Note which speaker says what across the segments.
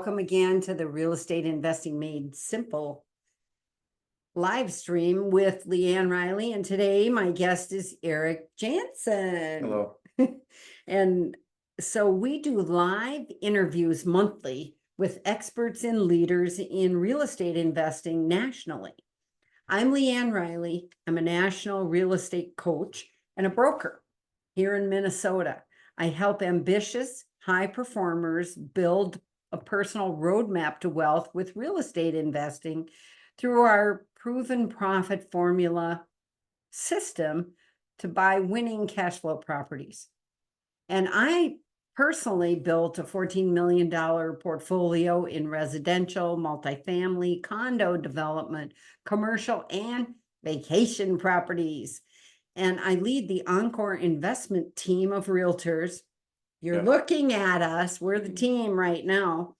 Speaker 1: welcome again to the Real Estate Investing Made Simple live stream with LeAnn Riley. And today my guest is Eric Janson.
Speaker 2: Hello.
Speaker 1: And so we do live interviews monthly with experts and leaders in real estate investing nationally. I'm LeAnn Riley. I'm a national real estate coach and a broker here in Minnesota. I help ambitious, high performers build a personal roadmap to wealth with real estate investing through our proven profit formula system to buy winning cash flow properties. And I personally built a $14 million portfolio in residential, multifamily, condo development, commercial, and vacation properties. And I lead the Encore Investment Team of Realtors. You're looking at us. We're the team right now.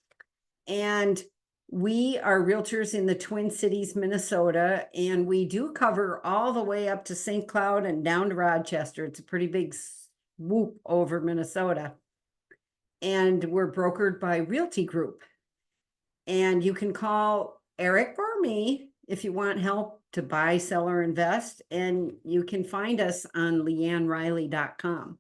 Speaker 1: And we are realtors in the Twin Cities, Minnesota, and we do cover all the way up to St. Cloud and down to Rochester. It's a pretty big swoop over Minnesota. And we're brokered by Realty Group. And you can call Eric or me if you want help to buy, sell, or invest. And you can find us on LeAnnRiley.com.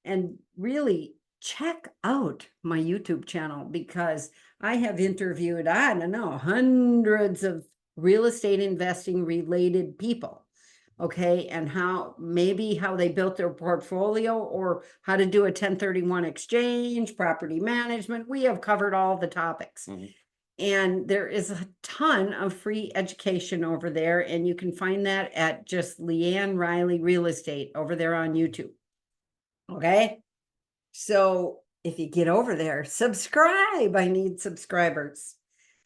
Speaker 1: And really check out my YouTube channel because I have interviewed, I don't know, hundreds of real estate investing related people. Okay. And how they built their portfolio or how to do a 1031 exchange, property management. We have covered all the topics. Mm-hmm. And there is a ton of free education over there. And you can find that at just LeAnn Riley Real Estate over there on YouTube. Okay. So if you get over there, subscribe. I need subscribers.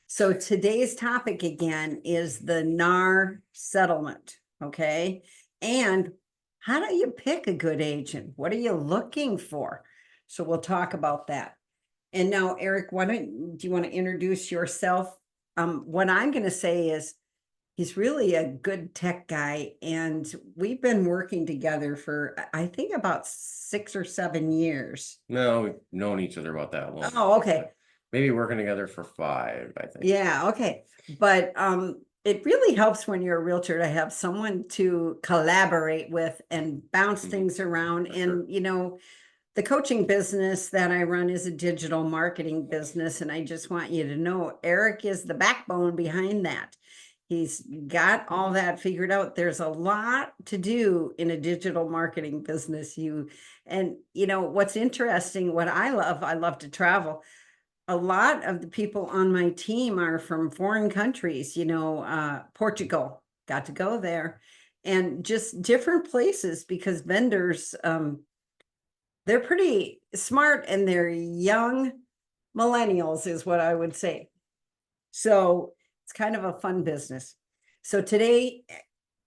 Speaker 1: So today's topic again is the NAR settlement. Okay. And how do you pick a good agent? What are you looking for? So we'll talk about that. And now, Eric, do you want to introduce yourself? What I'm going to say is he's really a good tech guy. And we've been working together for, I think, about 6 or 7 years.
Speaker 2: No, we've known each other about that long.
Speaker 1: Oh, okay.
Speaker 2: Maybe working together for 5, I think.
Speaker 1: Yeah, okay. But it really helps when you're a realtor to have someone to collaborate with and bounce things around. For and, sure. The coaching business that I run is a digital marketing business. And I just want you to know, Eric is the backbone behind that. He's got all that figured out. There's a lot to do in a digital marketing business. What's interesting, what I love to travel. A lot of the people on my team are from foreign countries, Portugal, got to go there, and just different places because vendors, they're pretty smart and they're young millennials is what I would say. So it's kind of a fun business. So today,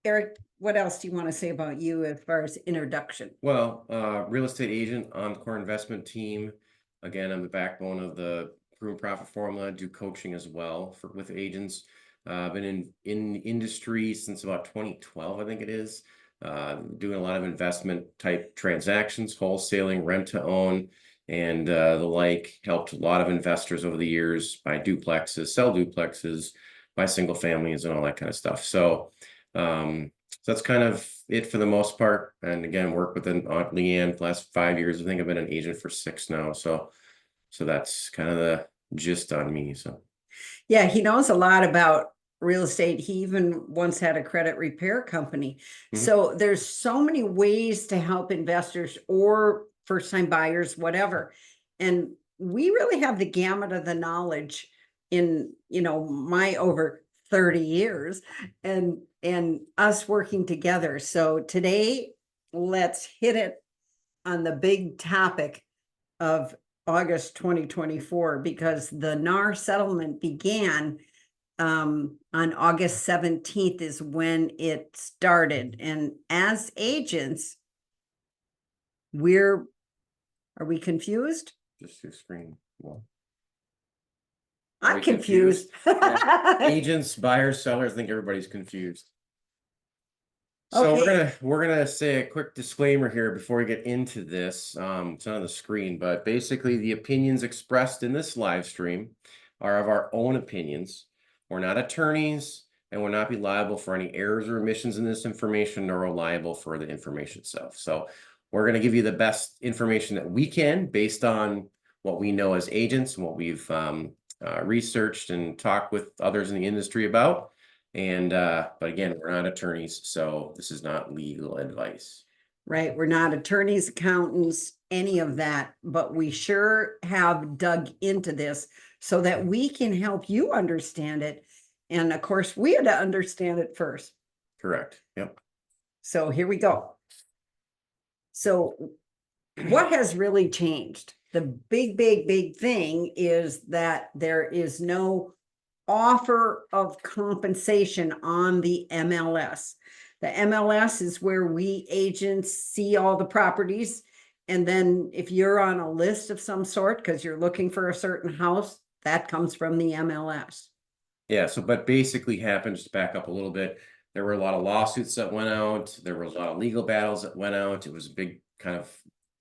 Speaker 1: Eric, what else do you want to say about you as far as introduction?
Speaker 2: Well, real estate agent, Encore Investment Team. Again, I'm the backbone of the proven profit formula. I do coaching as well with agents. Been in industry since about 2012, I think it is. Doing a lot of investment type transactions, wholesaling, rent to own, and the like. Helped a lot of investors over the years buy duplexes, sell duplexes, buy single families, and all that kind of stuff. So that's kind of it for the most part. And again, work with LeAnn the last 5 years. I think I've been an agent for 6 now. So that's kind of the gist on me. So
Speaker 1: yeah, he knows a lot about real estate. He even once had a credit repair company. Mm-hmm. So there's so many ways to help investors or first-time buyers, whatever. And we really have the gamut of the knowledge in, my over 30 years and us working together. So today, let's hit it on the big topic of August 2024, because the NAR settlement began on August 17th is when it started. And as agents, are we confused?
Speaker 2: Just your screen. Well,
Speaker 1: I'm confused.
Speaker 2: Agents, buyers, sellers, I think everybody's confused. So
Speaker 1: Okay,
Speaker 2: we're gonna say a quick disclaimer here before we get into this. It's not on the screen, but basically the opinions expressed in this live stream are of our own opinions. We're not attorneys and will not be liable for any errors or omissions in this information, nor are liable for the information itself. So we're gonna give you the best information that we can based on what we know as agents and what we've researched and talked with others in the industry about. And but again, we're not attorneys, so this is not legal advice.
Speaker 1: right, we're not attorneys, accountants, any of that, but we sure have dug into this so that we can help you understand it. And of course, we had to understand it first.
Speaker 2: Correct. Yep.
Speaker 1: So here we go. So what has really changed? The big thing is that there is no offer of compensation on the MLS. The MLS is where we agents see all the properties. And then if you're on a list of some sort, because you're looking for a certain house, that comes from the MLS.
Speaker 2: Yeah. So, but basically happened, just to back up a little bit, there were a lot of lawsuits that went out. There were a lot of legal battles that went out. It was a big kind of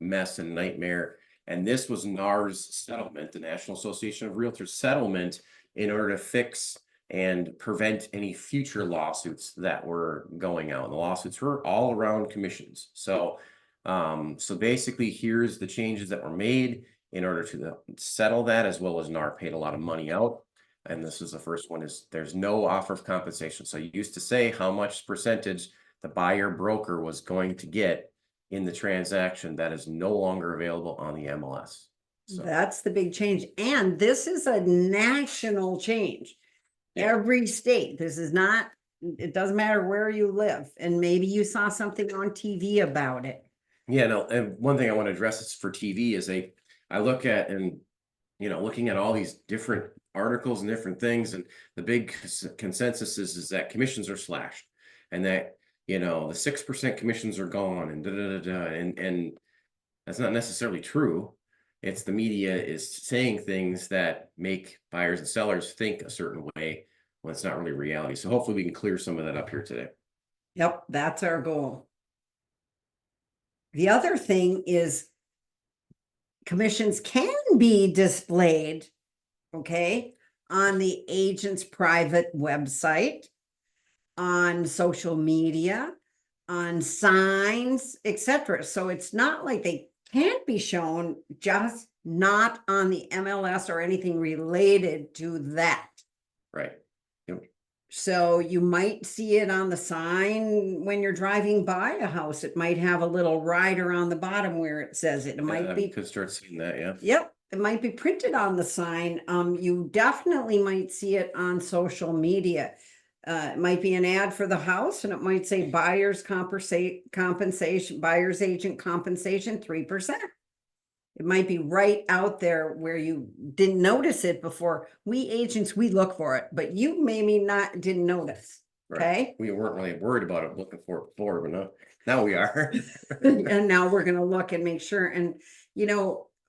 Speaker 2: mess and nightmare. And this was NAR's settlement, the National Association of Realtors settlement, in order to fix and prevent any future lawsuits that were going out. And the lawsuits were all around commissions. So, so basically, here's the changes that were made in order to settle that, as well as NAR paid a lot of money out. And this is the first one: is there's no offer of compensation. So you used to say how much percentage the buyer broker was going to get in the transaction. That is no longer available on the MLS. So
Speaker 1: That's the big change. And this is a national change.
Speaker 2: yeah.
Speaker 1: Every state, this is not, it doesn't matter where you live. And maybe you saw something on TV about it.
Speaker 2: Yeah, no, and one thing I want to address is for TV is I look at, and looking at all these different articles and different things, and the big consensus is that commissions are slashed, and that the 6% commissions are gone, and and that's not necessarily true. It's the media is saying things that make buyers and sellers think a certain way when it's not really reality. So hopefully we can clear some of that up here today.
Speaker 1: Yep, that's our goal. The other thing is commissions can be displayed, okay, on the agent's private website, on social media, on signs, etc. So it's not like they can't be shown, just not on the MLS or anything related to that.
Speaker 2: Right. Yep.
Speaker 1: So you might see it on the sign when you're driving by a house. It might have a little rider on the bottom where it says it. It might be,
Speaker 2: Could start seeing that. Yeah.
Speaker 1: yep, it might be printed on the sign. You definitely might see it on social media. It might be an ad for the house, and it might say buyer's compensation, buyer's agent compensation 3%. It might be right out there where you didn't notice it before. We agents, we look for it, but you maybe didn't notice.
Speaker 2: Right.
Speaker 1: Okay.
Speaker 2: We weren't really worried about it looking for it before, but now we are.
Speaker 1: And now we're going to look and make sure. And,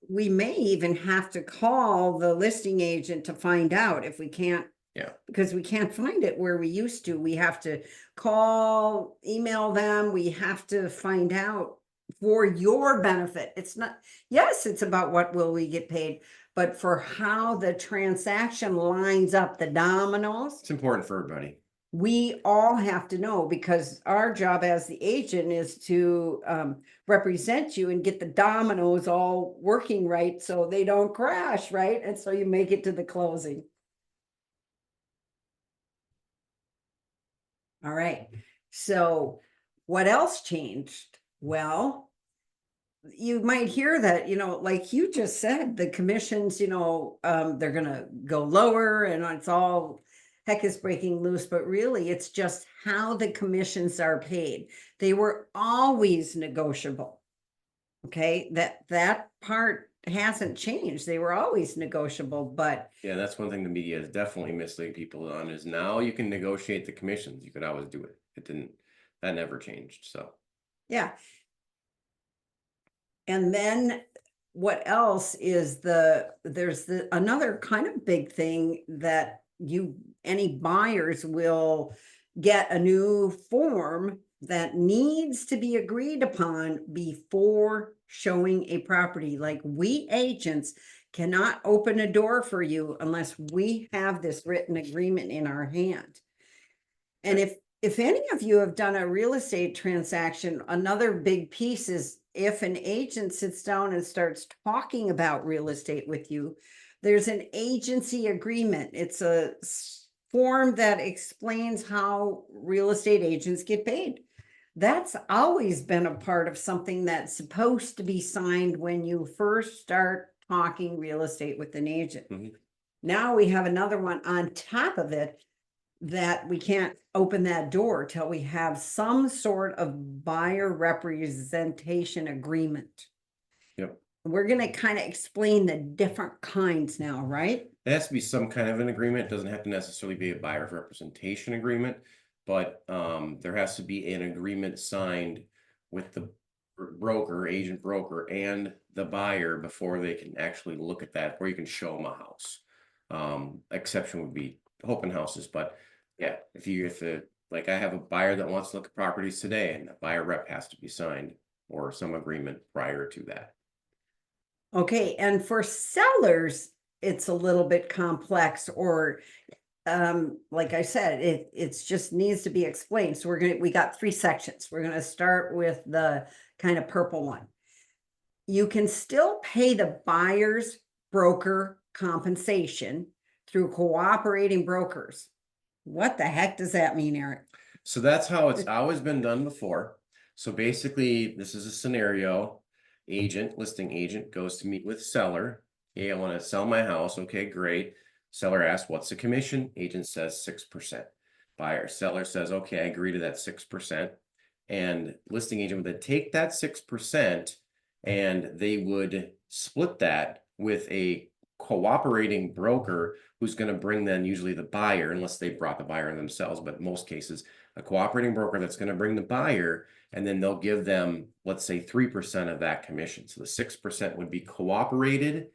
Speaker 1: we may even have to call the listing agent to find out if we can't.
Speaker 2: Yeah.
Speaker 1: Because we can't find it where we used to. We have to call, email them. We have to find out for your benefit. It's not, yes, it's about what will we get paid, but for how the transaction lines up, the dominoes,
Speaker 2: It's important for everybody.
Speaker 1: we all have to know, because our job as the agent is to represent you and get the dominoes all working right so they don't crash, right? And so you make it to the closing. All right. So what else changed? Well, you might hear that, like you just said, the commissions, they're going to go lower and it's all heck is breaking loose, but really it's just how the commissions are paid. They were always negotiable. Okay. That part hasn't changed. They were always negotiable, but
Speaker 2: Yeah, that's one thing the media is definitely misleading people on, is now you can negotiate the commissions. You could always do it. That never changed. So
Speaker 1: yeah. And then what else is there's another kind of big thing that any buyers will get a new form that needs to be agreed upon before showing a property. Like, we agents cannot open a door for you unless we have this written agreement in our hand. And if any of you have done a real estate transaction, another big piece is if an agent sits down and starts talking about real estate with you, there's an agency agreement. It's a form that explains how real estate agents get paid. That's always been a part of something that's supposed to be signed when you first start talking real estate with an agent.
Speaker 2: Mhm.
Speaker 1: Now we have another one on top of it, that we can't open that door till we have some sort of buyer representation agreement.
Speaker 2: Yep.
Speaker 1: We're gonna kind of explain the different kinds now, right?
Speaker 2: There has to be some kind of an agreement. It doesn't have to necessarily be a buyer's representation agreement, but there has to be an agreement signed with the broker, agent broker, and the buyer before they can actually look at that, or you can show them a house. Exception would be open houses, but yeah, like I have a buyer that wants to look at properties today, and the buyer rep has to be signed or some agreement prior to that.
Speaker 1: Okay, and for sellers, it's a little bit complex, or like I said, it's just needs to be explained. So we got 3 sections. We're gonna start with the kind of purple one. You can still pay the buyer's broker compensation through cooperating brokers. What the heck does that mean, Eric?
Speaker 2: So that's how it's always been done before. So basically, this is a scenario. Listing agent goes to meet with seller. Hey, I want to sell my house. Okay, great. Seller asks, what's the commission? Agent says 6%. Seller says, okay, I agree to that 6%. And listing agent would then take that 6% and they would split that with a cooperating broker who's going to bring then usually the buyer, unless they brought the buyer themselves, but in most cases, a cooperating broker that's going to bring the buyer, and then they'll give them, let's say, 3% of that commission. So the 6% would be cooperated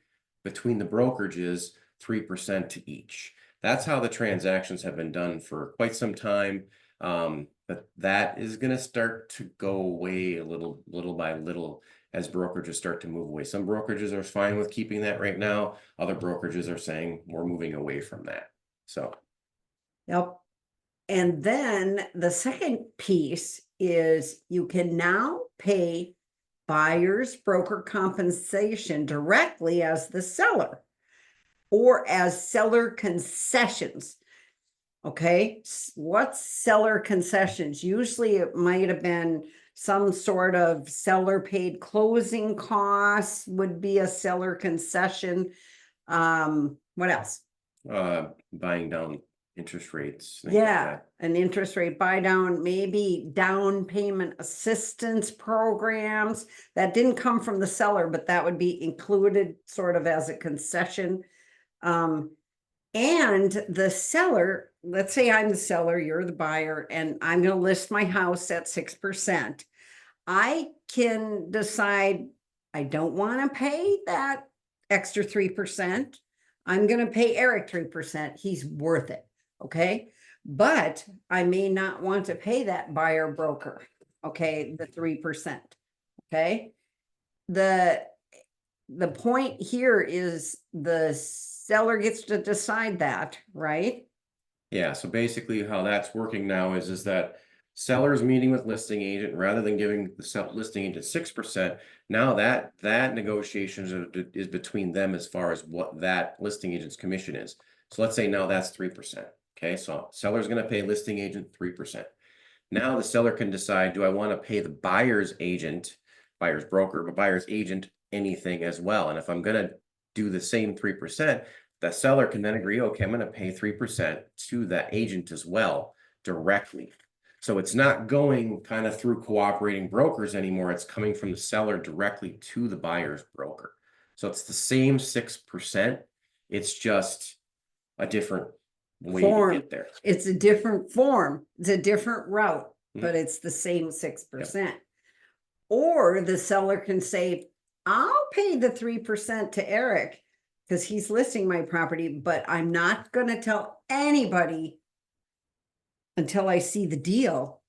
Speaker 2: between the brokerages, 3% to each. That's how the transactions have been done for quite some time. But that is going to start to go away little by little as brokerages start to move away. Some brokerages are fine with keeping that right now. Other brokerages are saying we're moving away from that. So,
Speaker 1: Yep. And then the second piece is you can now pay buyer's broker compensation directly as the seller or as seller concessions. Okay, what's seller concessions? Usually it might have been some sort of seller paid closing costs would be a seller concession. What else?
Speaker 2: buying down interest rates. Things like
Speaker 1: Yeah,
Speaker 2: that.
Speaker 1: an interest rate buy down, maybe down payment assistance programs that didn't come from the seller, but that would be included sort of as a concession. And the seller, let's say I'm the seller, you're the buyer, and I'm going to list my house at 6%. I can decide I don't want to pay that extra 3%. I'm going to pay Eric 3%. He's worth it. Okay. But I may not want to pay that buyer broker. Okay. The 3%. Okay. The point here is the seller gets to decide that, right?
Speaker 2: Yeah, so basically how that's working now is that seller's meeting with listing agent rather than giving the listing agent 6%. Now that negotiation is between them as far as what that listing agent's commission is. So let's say now that's 3%. Okay, so seller's going to pay listing agent 3%. Now the seller can decide, do I want to pay the buyer's broker, but buyer's agent anything as well? And if I'm going to do the same 3%, the seller can then agree, okay, I'm going to pay 3% to that agent as well directly. So it's not going kind of through cooperating brokers anymore. It's coming from the seller directly to the buyer's broker. So it's the same 6%. It's just a different way to get there.
Speaker 1: It's a different form. It's a different route, but it's the same 6%. Yep. Or the seller can say, I'll pay the 3% to Eric because he's listing my property, but I'm not going to tell anybody until I see the deal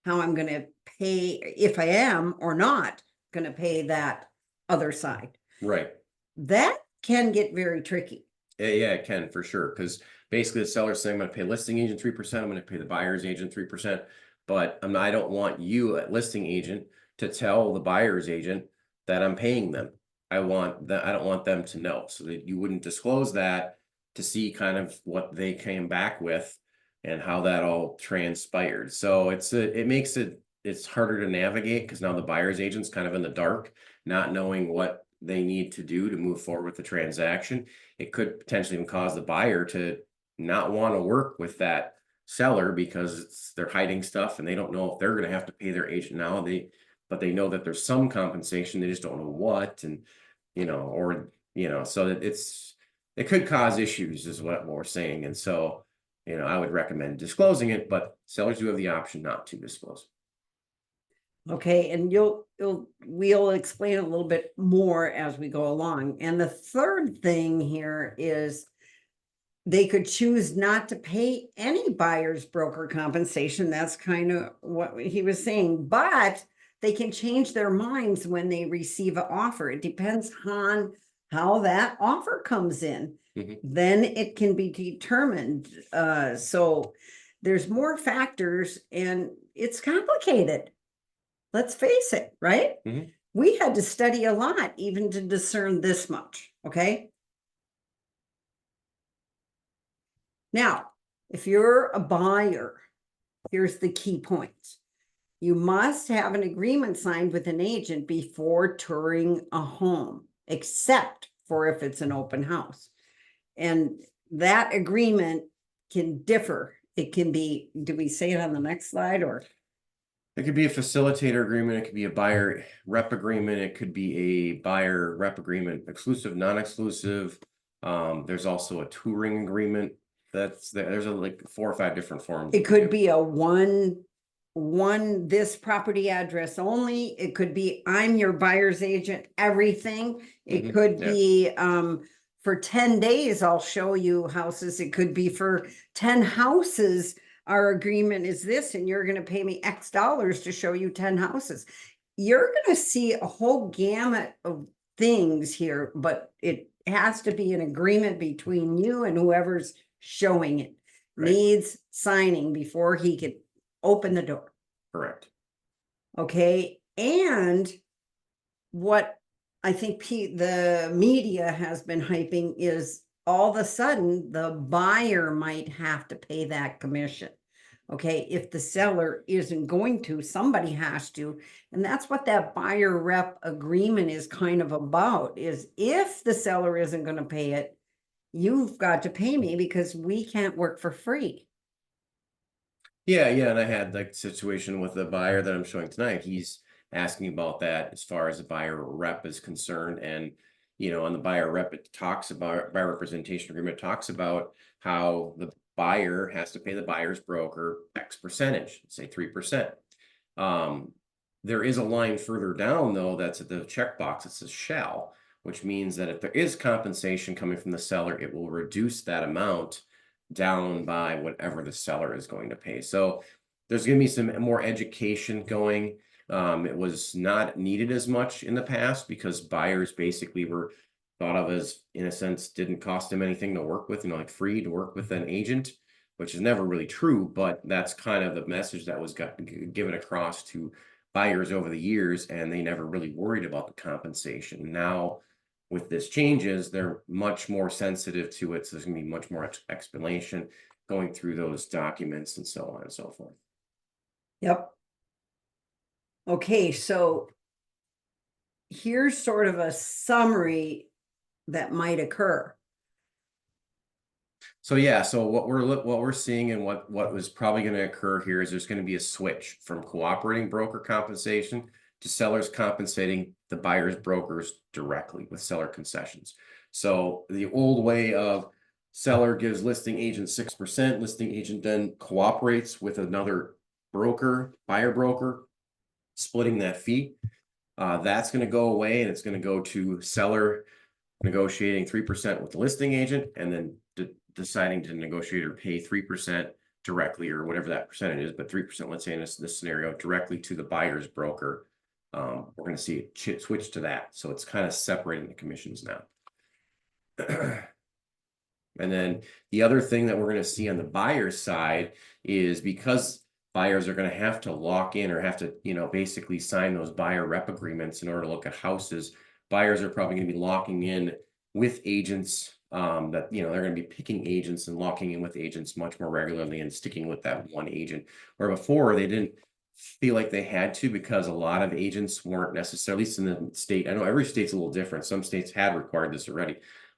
Speaker 1: how I'm gonna pay, if I am or not gonna pay that other side.
Speaker 2: Right.
Speaker 1: That can get very tricky.
Speaker 2: Yeah, it can for sure. Because basically the seller's saying, I'm gonna pay listing agent 3%, I'm gonna pay the buyer's agent 3%. But I don't want you, a listing agent, to tell the buyer's agent that I'm paying them. I don't want them to know, so that you wouldn't disclose that, to see kind of what they came back with and how that all transpired. So it makes it's harder to navigate, because now the buyer's agent's kind of in the dark, not knowing what they need to do to move forward with the transaction. It could potentially even cause the buyer to not want to work with that seller, because they're hiding stuff and they don't know if they're going to have to pay their agent now. But they know that there's some compensation, they just don't know what. And so it could cause issues, is what we're saying. And so, I would recommend disclosing it, but sellers do have the option not to disclose.
Speaker 1: Okay, and we'll explain a little bit more as we go along. And the third thing here is they could choose not to pay any buyer's broker compensation. That's kind of what he was saying, but they can change their minds when they receive an offer. It depends on how that offer comes in. Then it can be determined. So there's more factors, and it's complicated. Let's face it, right? We had to study a lot even to discern this much, okay? Now, if you're a buyer, here's the key points. You must have an agreement signed with an agent before touring a home, except for if it's an open house. And that agreement can differ. It can be, do we say it on the next slide, or?
Speaker 2: It could be a facilitator agreement, it could be a buyer rep agreement, it could be a buyer rep agreement, exclusive, non-exclusive. There's also a touring agreement. There's like 4 or 5 different forms.
Speaker 1: It could be a one this property address only. It could be, I'm your buyer's agent, everything. It could be for 10 days I'll show you houses. It could be for 10 houses. Our agreement is this, and you're going to pay me X dollars to show you 10 houses. You're going to see a whole gamut of things here, but it has to be an agreement between you and whoever's showing it.
Speaker 2: Right.
Speaker 1: Needs signing before he could open the door.
Speaker 2: Correct.
Speaker 1: Okay. And what I think the media has been hyping is all of a sudden the buyer might have to pay that commission. Okay, if the seller isn't going to, somebody has to. And that's what that buyer rep agreement is kind of about, is if the seller isn't going to pay it, you've got to pay me, because we can't work for free.
Speaker 2: Yeah, and I had like the situation with the buyer that I'm showing tonight. He's asking about that as far as the buyer rep is concerned. And, on the buyer rep, it talks about, buyer representation agreement talks about how the buyer has to pay the buyer's broker X percentage, say 3%. There is a line further down, though, that's at the checkbox. It says shall, which means that if there is compensation coming from the seller, it will reduce that amount down by whatever the seller is going to pay. So there's going to be some more education going. It was not needed as much in the past, because buyers basically were thought of as, in a sense, didn't cost them anything to work with, like free to work with an agent, which is never really true. But that's kind of the message that was given across to buyers over the years, and they never really worried about the compensation. Now, with this changes, they're much more sensitive to it. So there's going to be much more explanation going through those documents and so on and so forth.
Speaker 1: Yep. Okay, so here's sort of a summary that might occur.
Speaker 2: So what we're seeing, and what was probably going to occur here, is there's going to be a switch from cooperating broker compensation to sellers compensating the buyer's brokers directly with seller concessions. So the old way of seller gives listing agent 6%, listing agent then cooperates with another broker, buyer broker, splitting that fee. That's going to go away, and it's going to go to seller negotiating 3% with the listing agent, and then deciding to negotiate or pay 3% directly, or whatever that percentage is, but 3%, let's say in this scenario, directly to the buyer's broker. We're going to see it switch to that. So it's kind of separating the commissions now. And then the other thing that we're going to see on the buyer's side is, because buyers are going to have to lock in, or have to, basically sign those buyer rep agreements in order to look at houses. Buyers are probably going to be locking in with agents, that, they're going to be picking agents and locking in with agents much more regularly and sticking with that one agent, where before they didn't feel like they had to, because a lot of agents weren't necessarily, at least in the state. I know every state's a little different. Some states had required this already,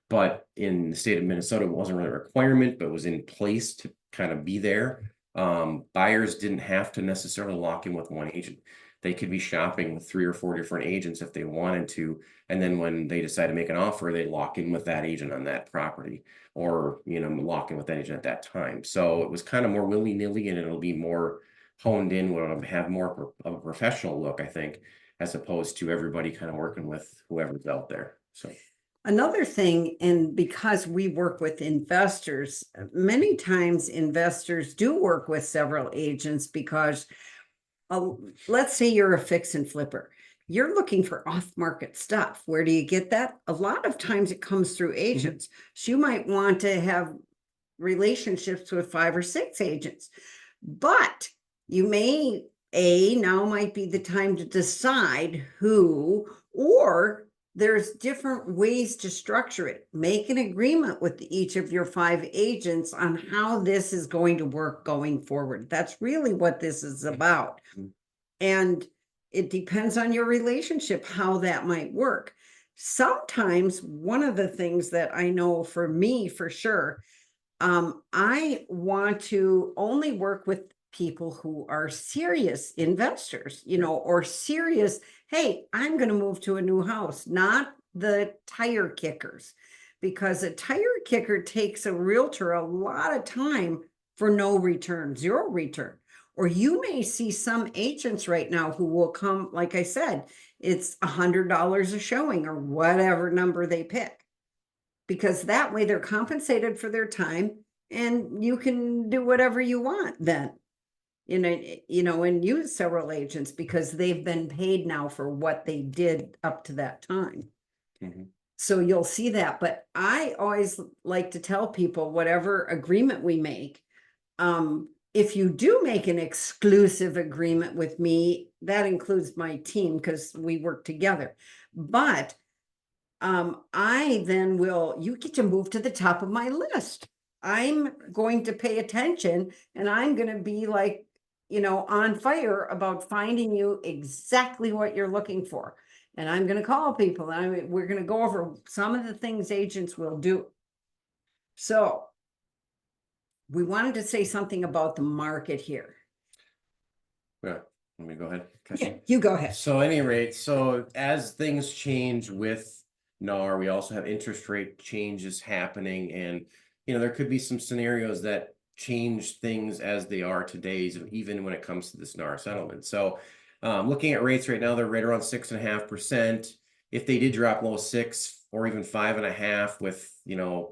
Speaker 2: but in the state of Minnesota, it wasn't really a requirement, but it was in place to kind of be there. Buyers didn't have to necessarily lock in with one agent. They could be shopping with 3 or 4 different agents if they wanted to. And then when they decide to make an offer, they lock in with that agent on that property, or, lock in with that agent at that time. So it was kind of more willy-nilly, and it'll be more honed in, will have more of a professional look, I think, as opposed to everybody kind of working with whoever's out there. So
Speaker 1: Another thing, and because we work with investors, many times investors do work with several agents, because let's say you're a fix and flipper. You're looking for off-market stuff. Where do you get that? A lot of times it comes through agents. So you might want to have relationships with 5 or 6 agents, but you may, now might be the time to decide who, or there's different ways to structure it. Make an agreement with each of your 5 agents on how this is going to work going forward. That's really what this is about. And it depends on your relationship, how that might work. Sometimes one of the things that I know for me, for sure, I want to only work with people who are serious investors, or serious, hey, I'm going to move to a new house, not the tire kickers, because a tire kicker takes a realtor a lot of time for no return, 0 return. Or you may see some agents right now who will come, like I said, it's $100 a showing, or whatever number they pick, because that way they're compensated for their time, and you can do whatever you want then, and use several agents because they've been paid now for what they did up to that time. So you'll see that. But I always like to tell people, whatever agreement we make, if you do make an exclusive agreement with me, that includes my team, because we work together. But I then you get to move to the top of my list. I'm going to pay attention, and I'm going to be like, on fire about finding you exactly what you're looking for. And I'm going to call people, and we're going to go over some of the things agents will do. So we wanted to say something about the market here.
Speaker 2: yeah, let me go ahead.
Speaker 1: Yeah, you go ahead.
Speaker 2: So at any rate, as things change with NAR, we also have interest rate changes happening, and there could be some scenarios that change things as they are today, even when it comes to this NAR settlement. So looking at rates right now, they're right around 6.5%. If they did drop below 6 or even 5.5, with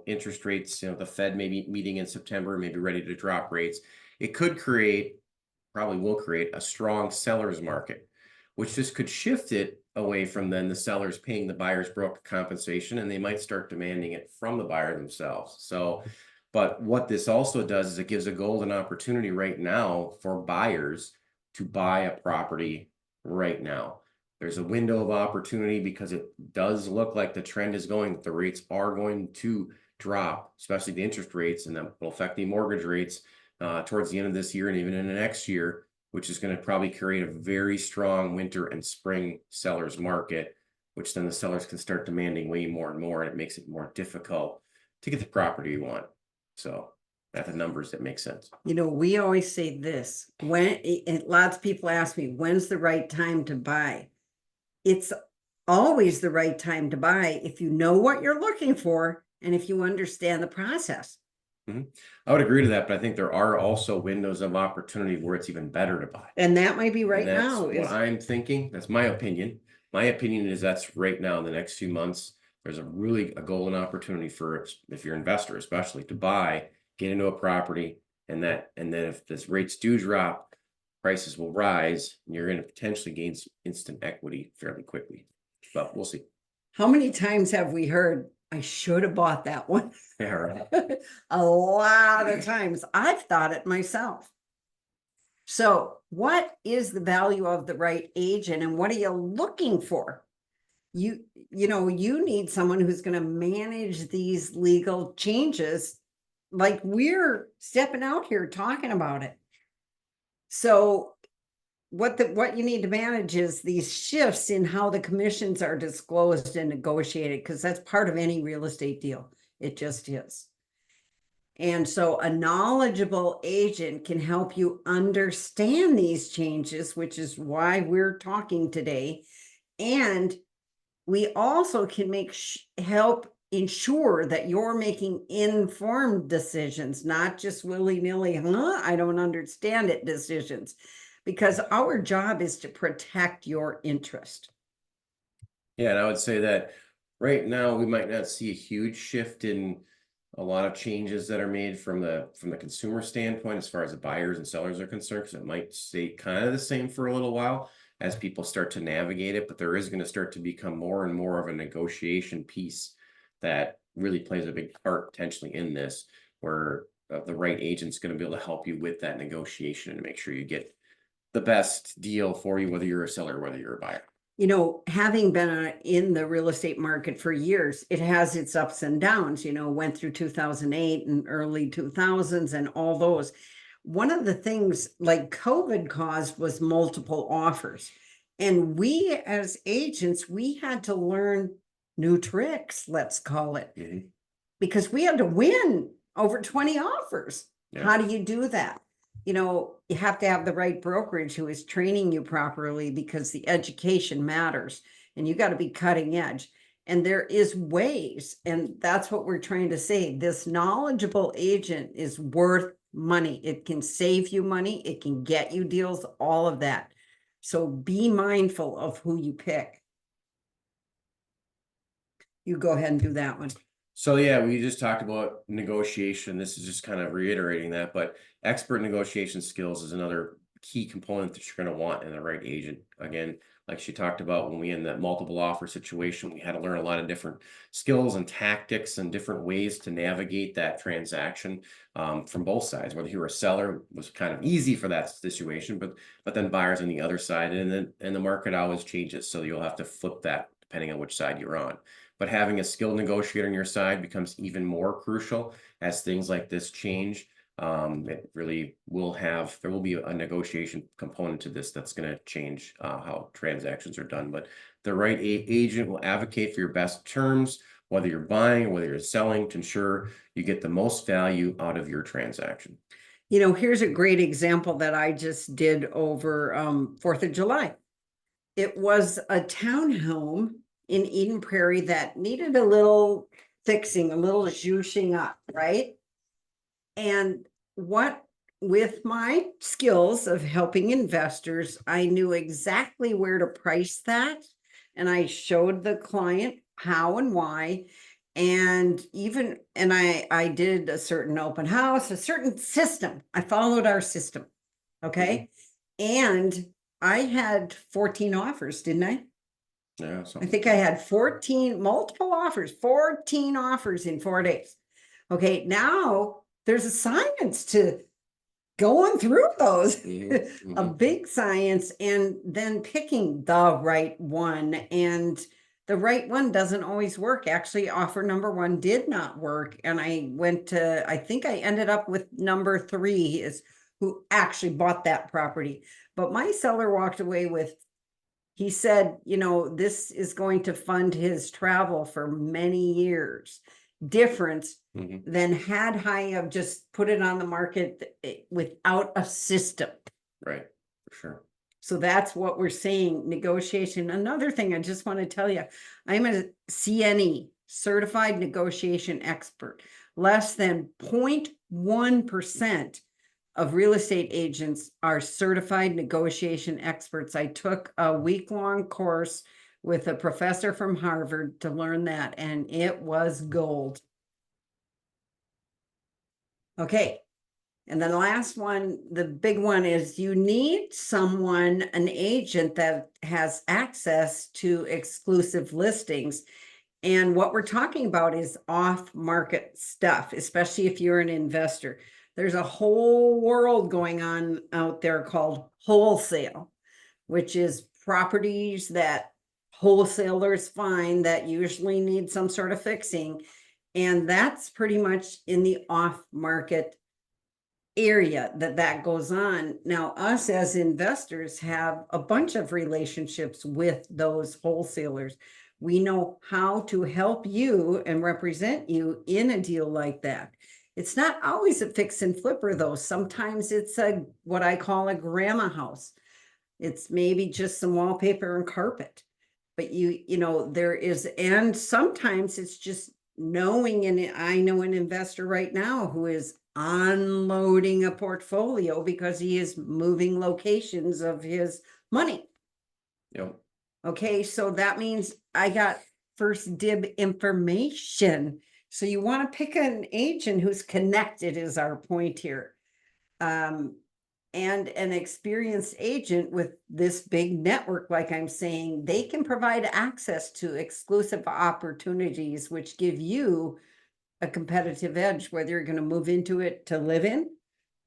Speaker 2: interest rates, the Fed maybe meeting in September, maybe ready to drop rates, it could probably will create a strong seller's market, which just could shift it away from then the sellers paying the buyer's broker compensation, and they might start demanding it from the buyer themselves. So, but what this also does is it gives a golden opportunity right now for buyers to buy a property right now. There's a window of opportunity, because it does look like the trend is going, that the rates are going to drop, especially the interest rates, and that will affect the mortgage rates towards the end of this year and even in the next year, which is going to probably create a very strong winter and spring sellers market, which then the sellers can start demanding way more and more, and it makes it more difficult to get the property you want. So at the numbers, that make sense.
Speaker 1: We always say this, and lots of people ask me, when's the right time to buy? It's always the right time to buy if you know what you're looking for and if you understand the process.
Speaker 2: I would agree to that, but I think there are also windows of opportunity where it's even better to buy.
Speaker 1: And that might be right
Speaker 2: That's
Speaker 1: now.
Speaker 2: what I'm thinking. That's my opinion. My opinion is that's right now, in the next few months, there's a golden opportunity for, if you're an investor, especially, to buy, get into a property, And then if this rates do drop, prices will rise, and you're going to potentially gain some instant equity fairly quickly. But we'll see.
Speaker 1: How many times have we heard, I should have bought that one?
Speaker 2: Yeah, right.
Speaker 1: A lot of times. I've thought it myself. So what is the value of the right agent and what are you looking for? You need someone who's going to manage these legal changes like we're stepping out here talking about it. So what you need to manage is these shifts in how the commissions are disclosed and negotiated, because that's part of any real estate deal. It just is. And so a knowledgeable agent can help you understand these changes, which is why we're talking today. And we also can help ensure that you're making informed decisions, not just willy-nilly, I don't understand it decisions, because our job is to protect your interest.
Speaker 2: Yeah, and I would say that right now we might not see a huge shift in a lot of changes that are made from the consumer standpoint as far as the buyers and sellers are concerned, because it might stay kind of the same for a little while as people start to navigate it. But there is going to start to become more and more of a negotiation piece that really plays a big part potentially in this, where the right agent's going to be able to help you with that negotiation and make sure you get the best deal for you, whether you're a seller or whether you're a buyer.
Speaker 1: Having been in the real estate market for years, it has its ups and downs, went through 2008 and early 2000s and all those. One of the things like COVID caused was multiple offers. And we as agents, we had to learn new tricks, let's call it, because we had to win over 20 offers. Yeah. How do you do that? You have to have the right brokerage who is training you properly, because the education matters and you got to be cutting edge. And there is ways, and that's what we're trying to say. This knowledgeable agent is worth money. It can save you money. It can get you deals, all of that. So be mindful of who you pick. You go ahead and do that one.
Speaker 2: So yeah, we just talked about negotiation. This is just kind of reiterating that, but expert negotiation skills is another key component that you're going to want in the right agent. Again, like she talked about, when we in that multiple offer situation, we had to learn a lot of different skills and tactics and different ways to navigate that transaction from both sides. Whether you were a seller, was kind of easy for that situation, but then buyers on the other side, and the market always changes, so you'll have to flip that depending on which side you're on. But having a skilled negotiator on your side becomes even more crucial as things like this change. It really will there will be a negotiation component to this that's going to change how transactions are done. But the right agent will advocate for your best terms, whether you're buying or whether you're selling, to ensure you get the most value out of your transaction.
Speaker 1: Here's a great example that I just did over 4th of July. It was a townhome in Eden Prairie that needed a little fixing, a little zhuzhing up, right? And with my skills of helping investors, I knew exactly where to price that. And I showed the client how and why. And I did a certain open house, a certain system. I followed our system. Okay. And I had 14 offers, didn't I?
Speaker 2: Yeah,
Speaker 1: I think I had 14 multiple offers, 14 offers in 4 days. Okay, now there's a science to going through those, a big science, and then picking the right one. And the right one doesn't always work. Actually, offer number 1 did not work. And I think I ended up with number 3 is who actually bought that property. But my seller walked away with, he said, this is going to fund his travel for many years. Difference than had I have just put it on the market without a system.
Speaker 2: Right, for sure.
Speaker 1: So that's what we're saying, negotiation. Another thing I just want to tell you, I'm a CNE, certified negotiation expert. Less than 0.1% of real estate agents are certified negotiation experts. I took a week-long course with a professor from Harvard to learn that, and it was gold. Okay, And then the last one, the big one is you need someone, an agent that has access to exclusive listings. And what we're talking about is off-market stuff, especially if you're an investor. There's a whole world going on out there called wholesale, which is properties that wholesalers find that usually need some sort of fixing. And that's pretty much in the off-market area that goes on. Now, us as investors have a bunch of relationships with those wholesalers. We know how to help you and represent you in a deal like that. It's not always a fix and flipper though. Sometimes it's a what I call a grandma house. It's maybe just some wallpaper and carpet. But you know, there is, and sometimes it's just knowing, and I know an investor right now who is unloading a portfolio because he is moving locations of his money.
Speaker 2: Yep.
Speaker 1: Okay, so that means I got first dib information. So you want to pick an agent who's connected is our point here. And an experienced agent with this big network, like I'm saying, they can provide access to exclusive opportunities, which give you a competitive edge, whether you're going to move into it to live in.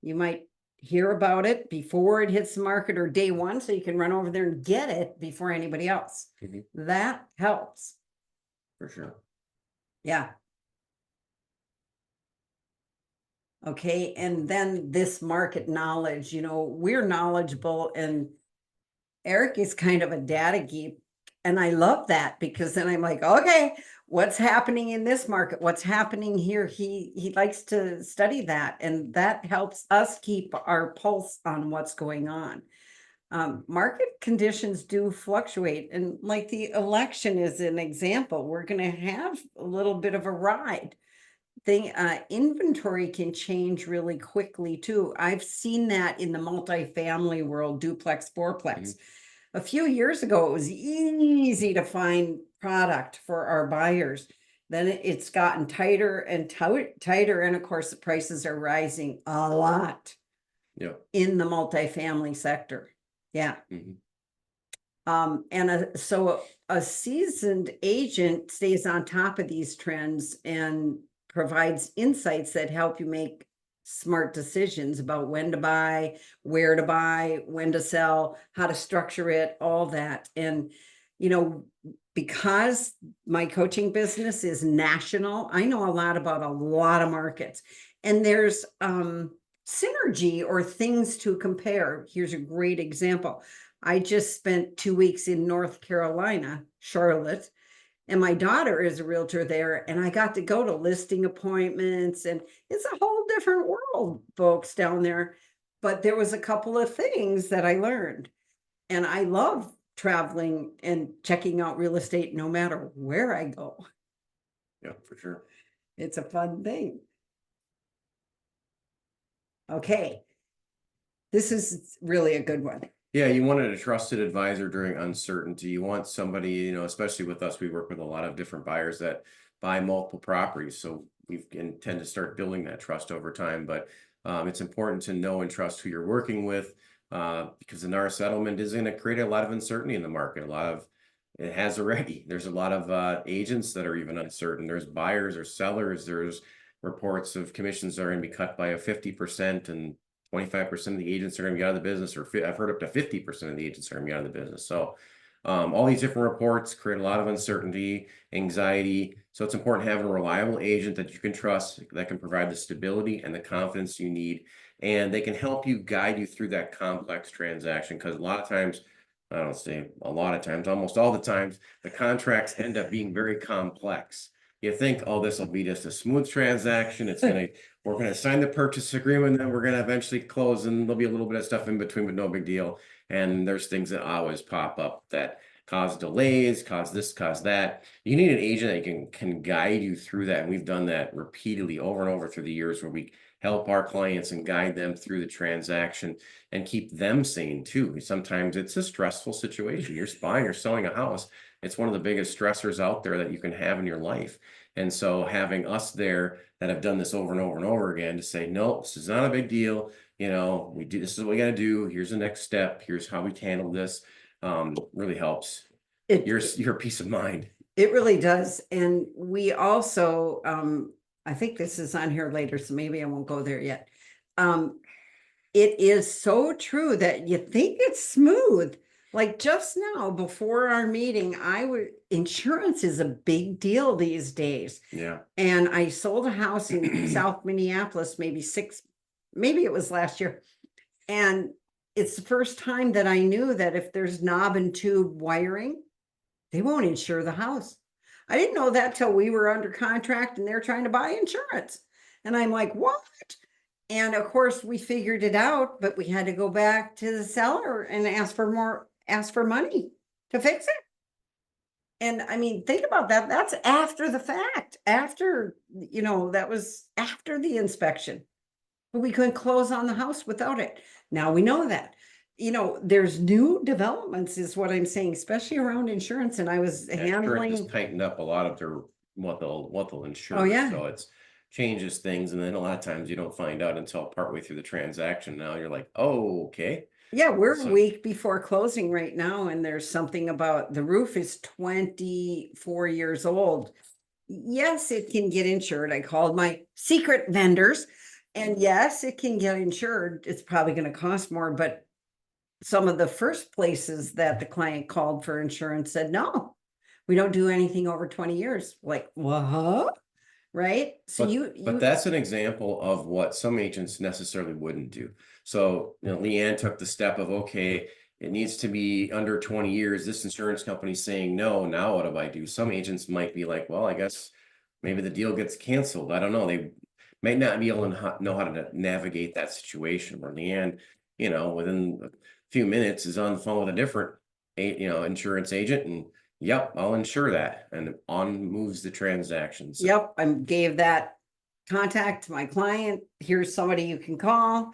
Speaker 1: You might hear about it before it hits the market or day one, so you can run over there and get it before anybody else. That helps.
Speaker 2: For sure.
Speaker 1: Yeah. Okay, and then this market knowledge, you know, we're knowledgeable, and Eric is kind of a data geek. And I love that because then I'm like, okay, what's happening in this market? What's happening here? He likes to study that, and that helps us keep our pulse on what's going on. Market conditions do fluctuate, and like the election is an example. We're going to have a little bit of a ride. Inventory can change really quickly too. I've seen that in the multifamily world, duplex, fourplex. A few years ago, it was easy to find product for our buyers. Then it's gotten tighter and tighter, and of course, the prices are rising a lot.
Speaker 2: Yep.
Speaker 1: In the multifamily sector. Yeah. So a seasoned agent stays on top of these trends and provides insights that help you make smart decisions about when to buy, where to buy, when to sell, how to structure it, all that. And, you know, because my coaching business is national, I know a lot about a lot of markets, and there's synergy or things to compare. Here's a great example. I just spent 2 weeks in North Carolina, Charlotte, and my daughter is a realtor there, and I got to go to listing appointments, and it's a whole different world, folks, down there. But there was a couple of things that I learned, and I love traveling and checking out real estate no matter where I go.
Speaker 2: Yeah, for sure.
Speaker 1: It's a fun thing. Okay. This is really a good one.
Speaker 2: Yeah, you wanted a trusted advisor during uncertainty. You want somebody, you know, especially with us, we work with a lot of different buyers that buy multiple properties. So we can tend to start building that trust over time. But it's important to know and trust who you're working with because the NAR settlement is going to create a lot of uncertainty in the market. It has already. There's a lot of agents that are even uncertain. There's buyers or sellers. There's reports of commissions that are going to be cut by a 50%, and 25% of the agents are going to be out of the business, or I've heard up to 50% of the agents are going to be out of the business. So all these different reports create a lot of uncertainty, anxiety. So it's important having a reliable agent that you can trust, that can provide the stability and the confidence you need. And they can help you guide you through that complex transaction. Because a lot of times, I don't say a lot of times, almost all the times, the contracts end up being very complex. You think, oh, this will be just a smooth transaction. We're going to sign the purchase agreement, and we're going to eventually close, and there'll be a little bit of stuff in between, but no big deal. And there's things that always pop up that cause delays, cause this, cause that. You need an agent that can guide you through that. And we've done that repeatedly over and over through the years, where we help our clients and guide them through the transaction and keep them sane too. Sometimes it's a stressful situation. You're buying or selling a house. It's one of the biggest stressors out there that you can have in your life. And so having us there that have done this over and over and over again to say, no, this is not a big deal. We do, this is what we got to do. Here's the next step. Here's how we handle this. Really helps your peace of mind.
Speaker 1: It really does. And we also, I think this is on here later, so maybe I won't go there yet. It is so true that you think it's smooth. Like just now before our meeting, insurance is a big deal these days.
Speaker 2: Yeah.
Speaker 1: And I sold a house in South Minneapolis, maybe it was last year. And it's the first time that I knew that if there's knob and tube wiring, they won't insure the house. I didn't know that till we were under contract and they're trying to buy insurance. And I'm like, what? And of course we figured it out, but we had to go back to the seller and ask for money to fix it. And I mean, think about that. That's after the fact, that was after the inspection, but we couldn't close on the house without it. Now we know that. There's new developments is what I'm saying, especially around insurance. And I was
Speaker 2: Insurance has
Speaker 1: handling,
Speaker 2: tightened up a lot of what they'll insure.
Speaker 1: Oh, yeah.
Speaker 2: So it's changes things, and then a lot of times you don't find out until partway through the transaction. Now you're like, oh, okay.
Speaker 1: yeah, we're
Speaker 2: So-
Speaker 1: a week before closing right now, and there's something about the roof is 24 years old. Yes, it can get insured. I called my secret vendors, and yes, it can get insured. It's probably going to cost more, but some of the first places that the client called for insurance said, no, we don't do anything over 20 years. Like, what? Right? So
Speaker 2: but that's an example of what some agents necessarily wouldn't do. So, LeAnn took the step of, okay, it needs to be under 20 years. This insurance company's saying no. Now what do I do? Some agents might be like, well, I guess maybe the deal gets canceled. I don't know. They might not be able to know how to navigate that situation. Where LeAnn, within a few minutes is on the phone with a different, insurance agent, and yep, I'll insure that, and on moves the transaction. So,
Speaker 1: Yep, I gave that contact to my client. Here's somebody you can call,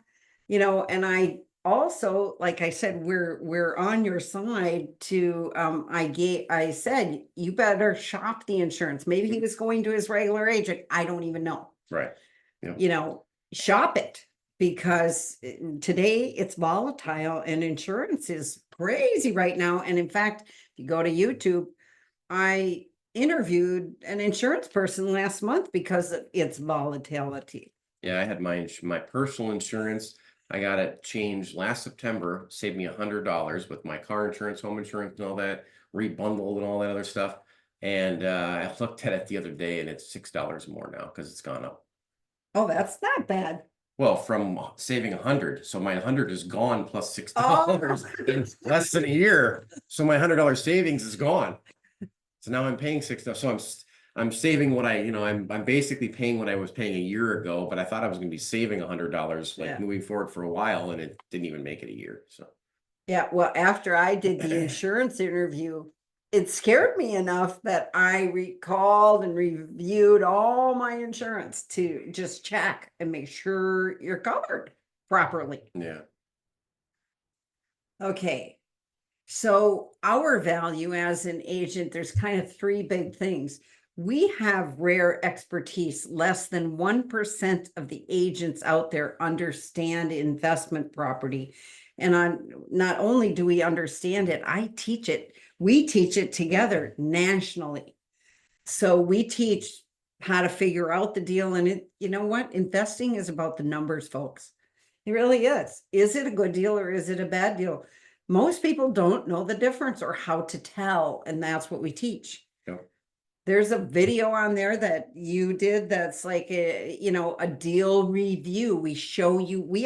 Speaker 1: and I also, like I said, we're on your side to, I said, you better shop the insurance. Maybe he was going to his regular agent. I don't even know.
Speaker 2: right.
Speaker 1: Shop it, because today it's volatile and insurance is crazy right now. And in fact, if you go to YouTube, I interviewed an insurance person last month because of its volatility.
Speaker 2: Yeah, I had my personal insurance. I got it changed last September, saved me $100 with my car insurance, home insurance, and all that, rebundled and all that other stuff. And I looked at it the other day, and it's $6 more now because it's gone up.
Speaker 1: Oh, that's not bad.
Speaker 2: Well, from saving 100, so my 100 is gone plus $6 in less than a year. So my $100 savings is gone. So now I'm paying $6. So I'm saving what I'm basically paying what I was paying a year ago, but I thought I was going to be saving $100 moving forward for a while, and it didn't even make it a year. So
Speaker 1: yeah, well, after I did the insurance interview, it scared me enough that I recalled and reviewed all my insurance to just check and make sure you're covered properly.
Speaker 2: yeah.
Speaker 1: Okay. So our value as an agent, there's kind of three big things. We have rare expertise. Less than 1% of the agents out there understand investment property. And not only do we understand it, I teach it. We teach it together nationally. So we teach how to figure out the deal. And you know what? Investing is about the numbers, folks. It really is. Is it a good deal or is it a bad deal? Most people don't know the difference or how to tell, and that's what we teach.
Speaker 2: Yep.
Speaker 1: There's a video on there that you did that's like a deal review. We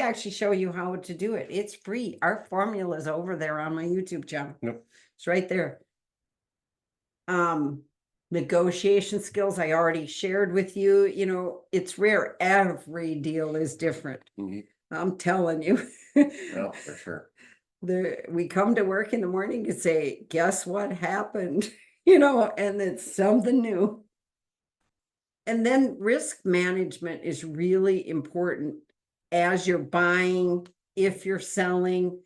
Speaker 1: actually show you how to do it. It's free. Our formula is over there on my YouTube channel.
Speaker 2: Yep.
Speaker 1: It's right there. Negotiation skills I already shared with you. It's rare. Every deal is different.
Speaker 2: Mm-hmm.
Speaker 1: I'm telling you.
Speaker 2: Oh, for sure.
Speaker 1: We come to work in the morning and say, guess what happened? And it's something new. And then risk management is really important as you're buying, if you're selling.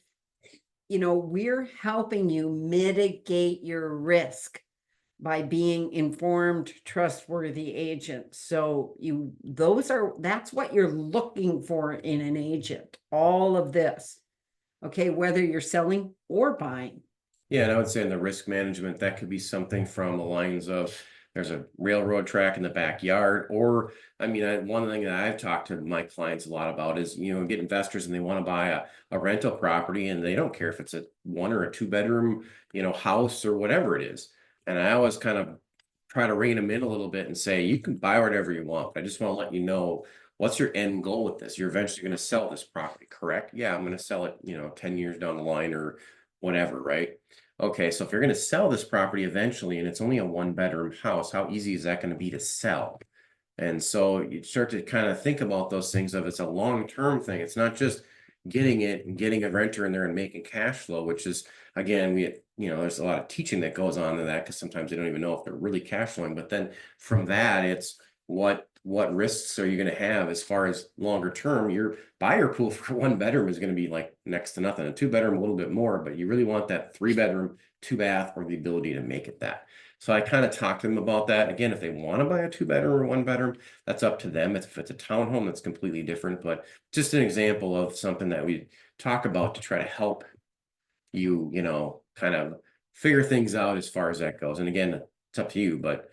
Speaker 1: You know, we're helping you mitigate your risk by being informed, trustworthy agents. So that's what you're looking for in an agent, all of this. Okay, whether you're selling or buying.
Speaker 2: Yeah, and I would say in the risk management, that could be something from the lines of there's a railroad track in the backyard, or I mean, one thing that I've talked to my clients a lot about is, get investors and they want to buy a rental property and they don't care if it's a 1 or a 2 bedroom, house or whatever it is. And I always kind of try to rein them in a little bit and say, you can buy whatever you want, but I just want to let you know, what's your end goal with this? You're eventually going to sell this property, correct? Yeah, I'm going to sell it, 10 years down the line or whatever, right? Okay, so if you're going to sell this property eventually and it's only a 1 bedroom house, how easy is that going to be to sell? And so you start to kind of think about those things of it's a long-term thing. It's not just getting it and getting a renter in there and making cash flow, which is, again, there's a lot of teaching that goes on to that because sometimes they don't even know if they're really cash flowing. But then from that, it's what risks are you going to have as far as longer term? Your buyer pool for 1 bedroom is going to be like next to nothing. A 2 bedroom, a little bit more, but you really want that 3 bedroom, 2 bath, or the ability to make it that. So I kind of talked to them about that. Again, if they want to buy a 2 bedroom or 1 bedroom, that's up to them. If it's a townhome, that's completely different. But just an example of something that we talk about to try to help you, kind of figure things out as far as that goes. And again, it's up to you, but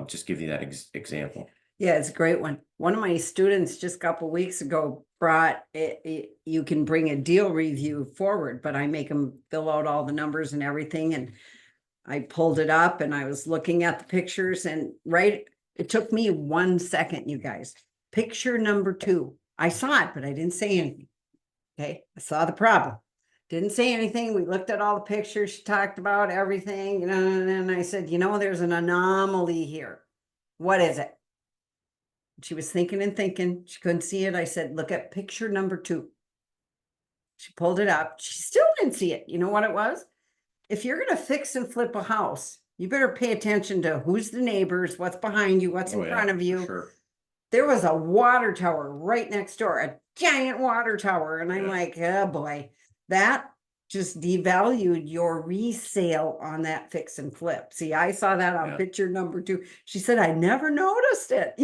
Speaker 2: just give you that example.
Speaker 1: Yeah, it's a great one. One of my students just a couple weeks ago brought you can bring a deal review forward, but I make them fill out all the numbers and everything. And I pulled it up and I was looking at the pictures and it took me 1 second, you guys. Picture number 2. I saw it, but I didn't say anything. Okay, I saw the problem. Didn't say anything. We looked at all the pictures. She talked about everything, and then I said, there's an anomaly here. What is it? She was thinking and thinking. She couldn't see it. I said, look at picture number 2. She pulled it up. She still didn't see it. You know what it was? If you're going to fix and flip a house, you better pay attention to who's the neighbors, what's behind you, what's in front of you.
Speaker 2: Sure.
Speaker 1: There was a water tower right next door, a giant water tower. And I'm like, oh boy, that just devalued your resale on that fix and flip. See, I saw that on picture number 2. She said, I never noticed it,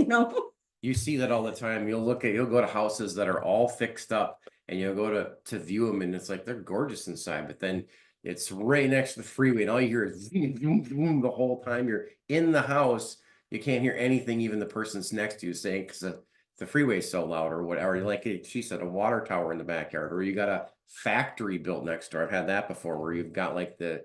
Speaker 2: You see that all the time. You'll go to houses that are all fixed up and you'll go to view them and it's like they're gorgeous inside, but then it's right next to the freeway and all you hear is zoom, zoom, zoom the whole time you're in the house. You can't hear anything even the person's next to you saying because the freeway is so loud or whatever. Like she said, a water tower in the backyard, or you got a factory built next door. I've had that before where you've got like the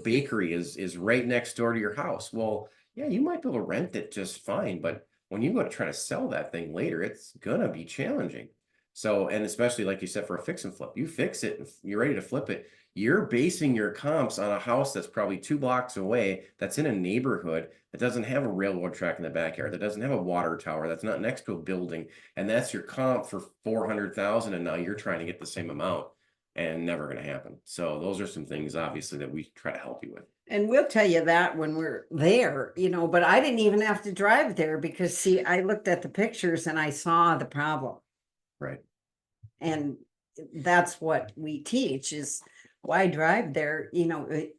Speaker 2: bakery is right next door to your house. Well, yeah, you might be able to rent it just fine, but when you go to try to sell that thing later, it's gonna be challenging. So, and especially like you said, for a fix and flip, you fix it and you're ready to flip it. You're basing your comps on a house that's probably 2 blocks away, that's in a neighborhood that doesn't have a railroad track in the backyard, that doesn't have a water tower, that's not next to a building, and that's your comp for 400,000, and now you're trying to get the same amount, and never going to happen. So those are some things, obviously, that we try to help you with.
Speaker 1: And we'll tell you that when we're there, but I didn't even have to drive there because, see, I looked at the pictures and I saw the problem.
Speaker 2: Right.
Speaker 1: And that's what we teach is why drive there?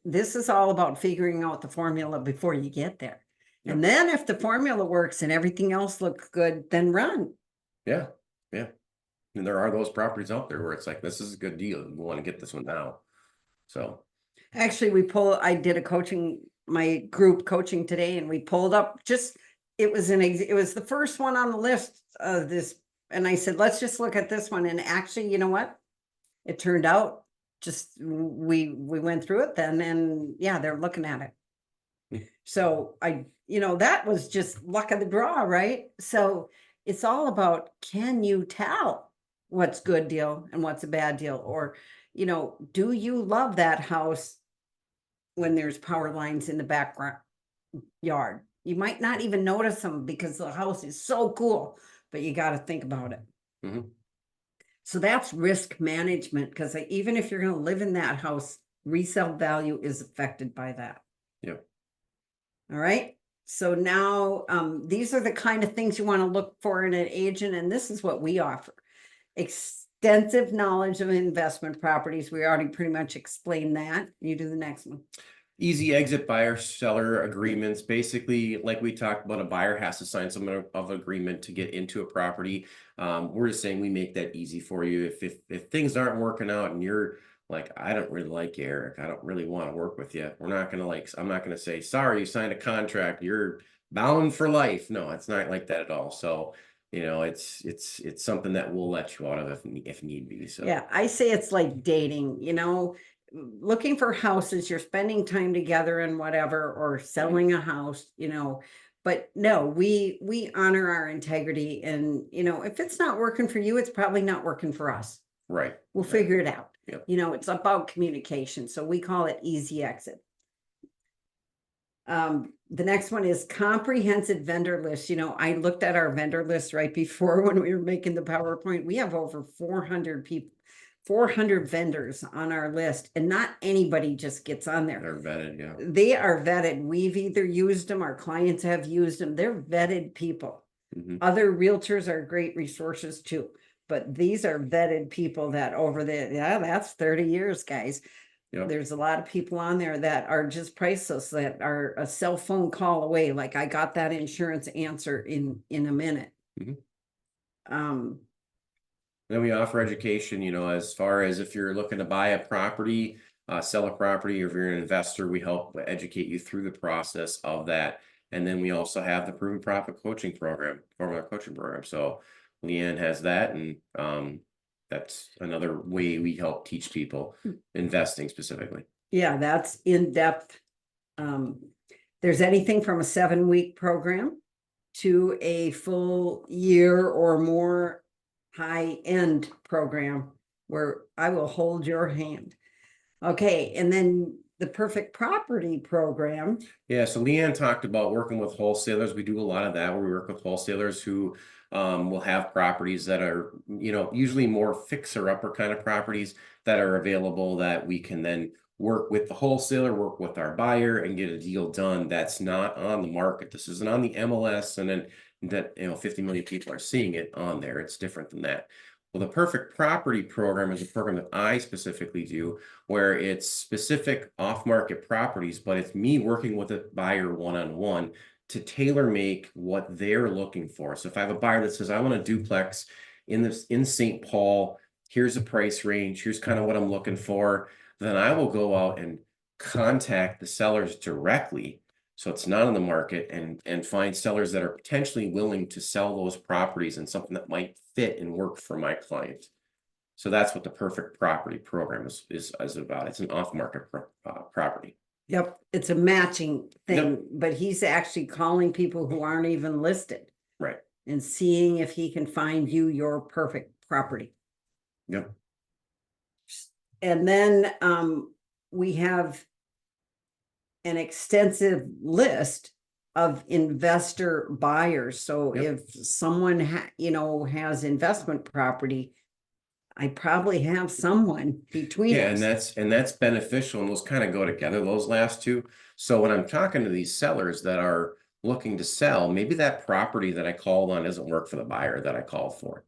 Speaker 1: This is all about figuring out the formula before you get there. Yep. And then if the formula works and everything else looks good, then run.
Speaker 2: Yeah. Yeah. And there are those properties out there where it's like, this is a good deal. We want to get this one now. So
Speaker 1: actually I did my group coaching today, and we pulled up it was the first one on the list of this. And I said, let's just look at this one. And actually, you know what? It turned out we went through it then, and yeah, they're looking at it. So that was just luck of the draw, right? So it's all about, can you tell what's good deal and what's a bad deal? Or, do you love that house when there's power lines in the background yard? You might not even notice them because the house is so cool, but you got to think about it.
Speaker 2: Mm-hmm.
Speaker 1: So that's risk management, because even if you're going to live in that house, resale value is affected by that.
Speaker 2: Yep.
Speaker 1: All right. So now, these are the kind of things you want to look for in an agent, and this is what we offer. Extensive knowledge of investment properties. We already pretty much explained that. You do the next one.
Speaker 2: Easy exit buyer seller agreements. Basically, like we talked about, a buyer has to sign some of agreement to get into a property. We're just saying we make that easy for you. If things aren't working out and you're like, I don't really like you, Eric, I don't really want to work with you, we're not gonna I'm not gonna say, sorry, you signed a contract, you're bound for life. No, it's not like that at all. So it's something that we'll let you out of if need be. So
Speaker 1: Yeah, I say it's like dating, looking for houses, you're spending time together and whatever, or selling a house, but no, we honor our integrity, and if it's not working for you, it's probably not working for us.
Speaker 2: right.
Speaker 1: We'll figure it out.
Speaker 2: Yep.
Speaker 1: It's about communication, so we call it easy exit. The next one is comprehensive vendor list. I looked at our vendor list right before when we were making the PowerPoint. We have over 400 people, 400 vendors on our list, and not anybody just gets on there.
Speaker 2: They're vetted, yeah.
Speaker 1: They are vetted. We've either used them, our clients have used them. They're vetted people. Other realtors are great resources too, but these are vetted people that over there, that's 30 years, guys.
Speaker 2: Yep.
Speaker 1: There's a lot of people on there that are just priceless, that are a cell phone call away. Like, I got that insurance answer in a minute.
Speaker 2: Then we offer education, as far as if you're looking to buy a property, sell a property, or if you're an investor, we help educate you through the process of that. And then we also have the Proven Profit coaching program, formula coaching program. So LeAnn has that, and that's another way we help teach people investing specifically.
Speaker 1: Yeah, that's in depth. There's anything from a 7-week program to a full year or more high-end program where I will hold your hand. Okay, and then the Perfect Property program.
Speaker 2: Yeah, so LeAnn talked about working with wholesalers. We do a lot of that, where we work with wholesalers who will have properties that are, usually more fixer-upper kind of properties that are available, that we can then work with the wholesaler, work with our buyer, and get a deal done that's not on the market. This isn't on the MLS, and then that 50 million people are seeing it on there. It's different than that. Well, the Perfect Property program is a program that I specifically do, where it's specific off-market properties, but it's me working with a buyer one-on-one to tailor make what they're looking for. So if I have a buyer that says, I want a duplex in St. Paul, here's a price range, here's kind of what I'm looking for, then I will go out and contact the sellers directly, so it's not on the market, and find sellers that are potentially willing to sell those properties and something that might fit and work for my client. So that's what the Perfect Property program is about. It's an off-market property.
Speaker 1: Yep, it's a matching thing,
Speaker 2: Yep.
Speaker 1: but he's actually calling people who aren't even listed.
Speaker 2: Right.
Speaker 1: And seeing if he can find you your perfect property.
Speaker 2: Yep.
Speaker 1: And then we have an extensive list of investor buyers. So
Speaker 2: Yep.
Speaker 1: if someone has investment property, I probably have someone between us.
Speaker 2: And that's beneficial, and those kind of go together, those last two. So when I'm talking to these sellers that are looking to sell, maybe that property that I called on doesn't work for the buyer that I called for.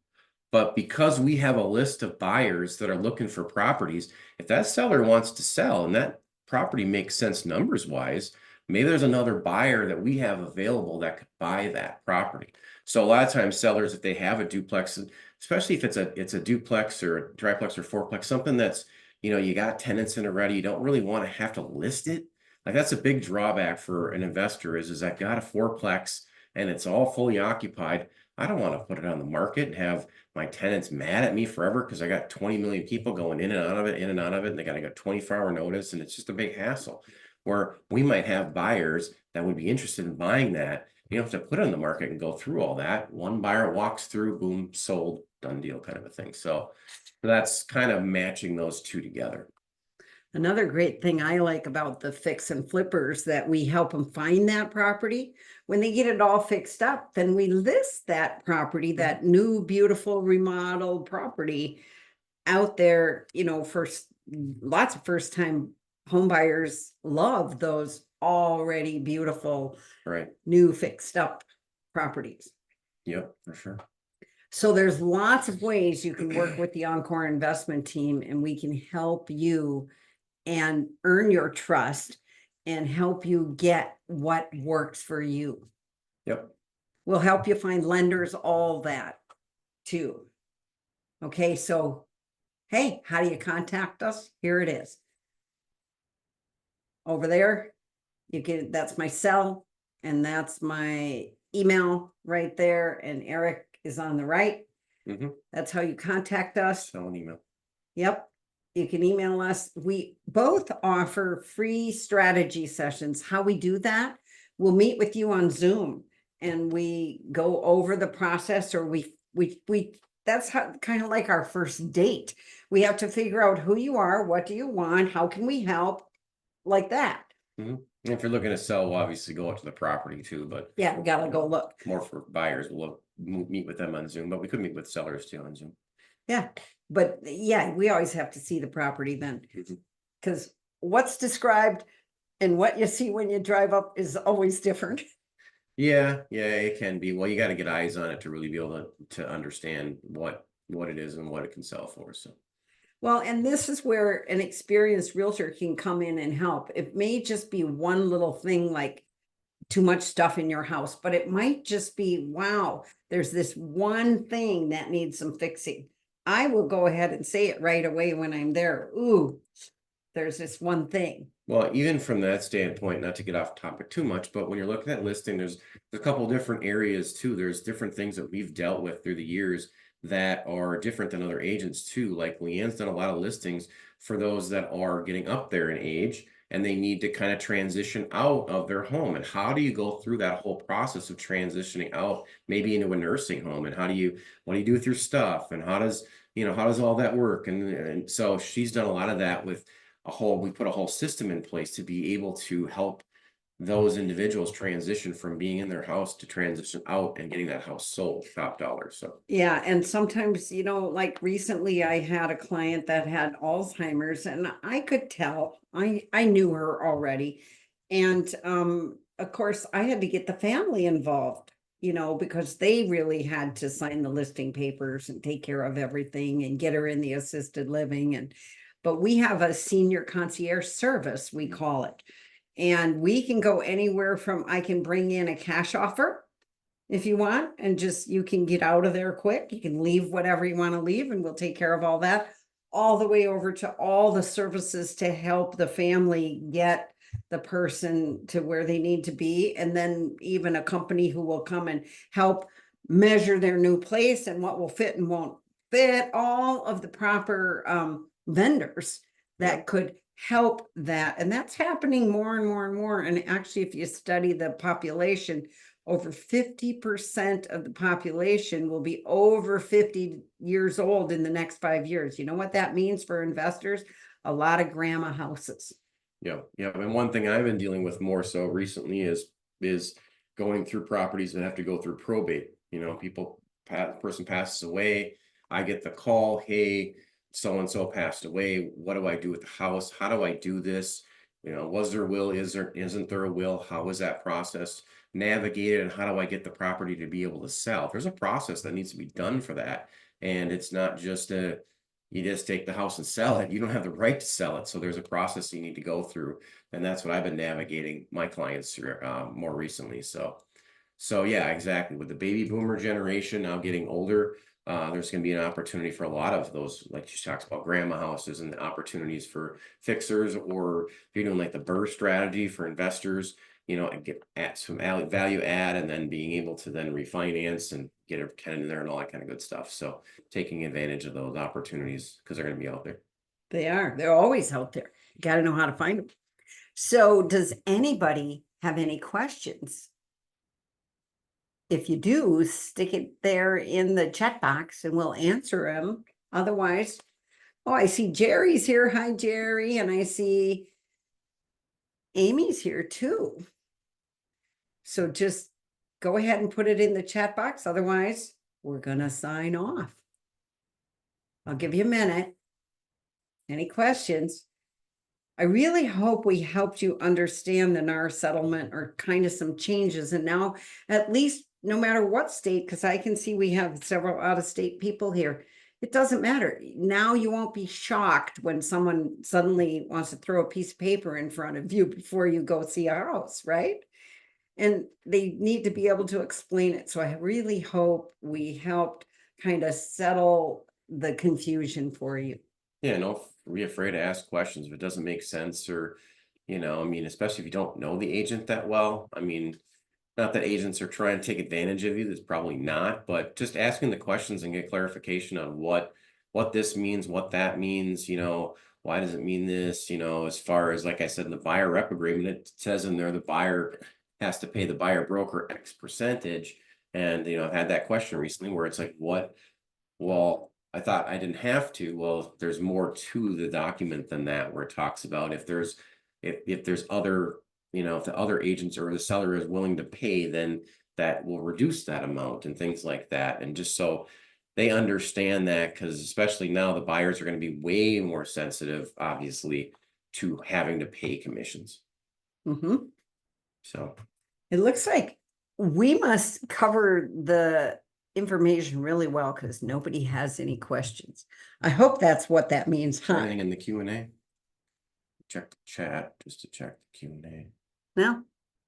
Speaker 2: But because we have a list of buyers that are looking for properties, if that seller wants to sell and that property makes sense numbers wise, maybe there's another buyer that we have available that could buy that property. So a lot of times sellers, if they have a duplex, especially if it's a duplex or a triplex or fourplex, something that's, you got tenants in already, you don't really want to have to list it. Like, that's a big drawback for an investor is I've got a fourplex and it's all fully occupied. I don't want to put it on the market and have my tenants mad at me forever because I got 20 million people going in and out of it, and they got to get 24-hour notice, and it's just a big hassle. Where we might have buyers that would be interested in buying that. You don't have to put it on the market and go through all that. One buyer walks through, boom, sold, done deal kind of a thing. So that's kind of matching those two together.
Speaker 1: Another great thing I like about the fix and flippers, that we help them find that property. When they get it all fixed up, then we list that property, that new, beautiful, remodeled property out there, for lots of first-time home buyers love those already beautiful,
Speaker 2: Right.
Speaker 1: new fixed up properties.
Speaker 2: Yep, for sure.
Speaker 1: So there's lots of ways you can work with the Encore Investment Team, and we can help you and earn your trust and help you get what works for you.
Speaker 2: Yep.
Speaker 1: We'll help you find lenders, all that too. Okay, so hey, how do you contact us? Here it is. Over there, you can, that's my cell, and that's my email right there, and Eric is on the right. That's how you contact us.
Speaker 2: Sell an email.
Speaker 1: Yep. You can email us. We both offer free strategy sessions. How we do that, we'll meet with you on Zoom and we go over the process, or we that's how, kind of like our first date. We have to figure out who you are, what do you want, how can we help, like that.
Speaker 2: If you're looking to sell, we'll obviously go out to the property too, but
Speaker 1: Yeah, we gotta go look.
Speaker 2: more for buyers, we'll meet with them on Zoom, but we could meet with sellers too on Zoom.
Speaker 1: Yeah, but yeah, we always have to see the property then, because what's described and what you see when you drive up is always different.
Speaker 2: Yeah, it can be. Well, you got to get eyes on it to really be able to understand what it is and what it can sell for. So,
Speaker 1: well, and this is where an experienced realtor can come in and help. It may just be one little thing, like too much stuff in your house, but it might just be, wow, there's this one thing that needs some fixing. I will go ahead and say it right away when I'm there. Ooh, there's this one thing.
Speaker 2: well, even from that standpoint, not to get off topic too much, but when you're looking at listing, there's a couple different areas too. There's different things that we've dealt with through the years that are different than other agents too. Like LeAnn's done a lot of listings for those that are getting up there in age and they need to kind of transition out of their home. And how do you go through that whole process of transitioning out, maybe into a nursing home? And what do you do with your stuff? And how does all that work? And so she's done a lot of that with we put a whole system in place to be able to help those individuals transition from being in their house to transition out and getting that house sold top dollar. So
Speaker 1: yeah, and sometimes, like recently I had a client that had Alzheimer's, and I could tell, I knew her already. And of course I had to get the family involved, because they really had to sign the listing papers and take care of everything and get her in the assisted living. But we have a senior concierge service, we call it. And we can go anywhere from, I can bring in a cash offer if you want, and just, you can get out of there quick. You can leave whatever you want to leave and we'll take care of all that, all the way over to all the services to help the family get the person to where they need to be. And then even a company who will come and help measure their new place and what will fit and won't fit, all of the proper vendors that could help that. And that's happening more and more and more. And actually, if you study the population, over 50% of the population will be over 50 years old in the next 5 years. You know what that means for investors? A lot of grandma houses.
Speaker 2: yeah. And one thing I've been dealing with more so recently is going through properties that have to go through probate. Person passes away, I get the call, hey, so-and-so passed away. What do I do with the house? How do I do this? Was there a will? Isn't there a will? How is that process navigated? And how do I get the property to be able to sell? There's a process that needs to be done for that. And it's not just you just take the house and sell it. You don't have the right to sell it. So there's a process you need to go through. And that's what I've been navigating my clients through more recently. So yeah, exactly. With the baby boomer generation now getting older, there's going to be an opportunity for a lot of those, like she talks about grandma houses, and the opportunities for fixers, or if you're doing like the BRRRR strategy for investors, and get at some value add, and then being able to then refinance and get a tenant in there and all that kind of good stuff. So taking advantage of those opportunities, because they're going to be out there.
Speaker 1: They're always out there. You got to know how to find them. So does anybody have any questions? If you do, stick it there in the chat box and we'll answer them. Otherwise, I see Jerry's here. Hi, Jerry. And I see Amy's here too. So just go ahead and put it in the chat box. Otherwise, we're going to sign off. I'll give you a minute. Any questions? I really hope we helped you understand the NAR settlement or kind of some changes. And now, at least no matter what state, because I can see we have several out-of-state people here, it doesn't matter. Now you won't be shocked when someone suddenly wants to throw a piece of paper in front of you before you go see a house, right? And they need to be able to explain it. So I really hope we helped kind of settle the confusion for you.
Speaker 2: Yeah, no, be afraid to ask questions if it doesn't make sense, or, I mean, especially if you don't know the agent that well. I mean, not that agents are trying to take advantage of you, that's probably not, but just asking the questions and get clarification on what this means, what that means, why does it mean this, as far as, like I said, in the buyer rep agreement, it says in there the buyer has to pay the buyer broker X percentage. And, I've had that question recently where it's like, what? Well, I thought I didn't have to. Well, there's more to the document than that, where it talks about if there's other, if the other agents or the seller is willing to pay, then that will reduce that amount and things like that. And just so they understand that, because especially now the buyers are going to be way more sensitive, obviously, to having to pay commissions.
Speaker 1: Mhm.
Speaker 2: So
Speaker 1: It looks like we must cover the information really well because nobody has any questions. I hope that's what that means, huh?
Speaker 2: anything in the Q&A? Check the chat just to check the Q&A.
Speaker 1: No?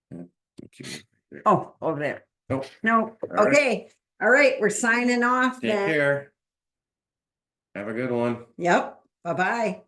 Speaker 2: The Q&A.
Speaker 1: Oh, over there.
Speaker 2: Oh,
Speaker 1: No.
Speaker 2: right.
Speaker 1: Okay. All right. We're signing off
Speaker 2: Take
Speaker 1: then.
Speaker 2: care. Have a good one.
Speaker 1: Yep. Bye-bye.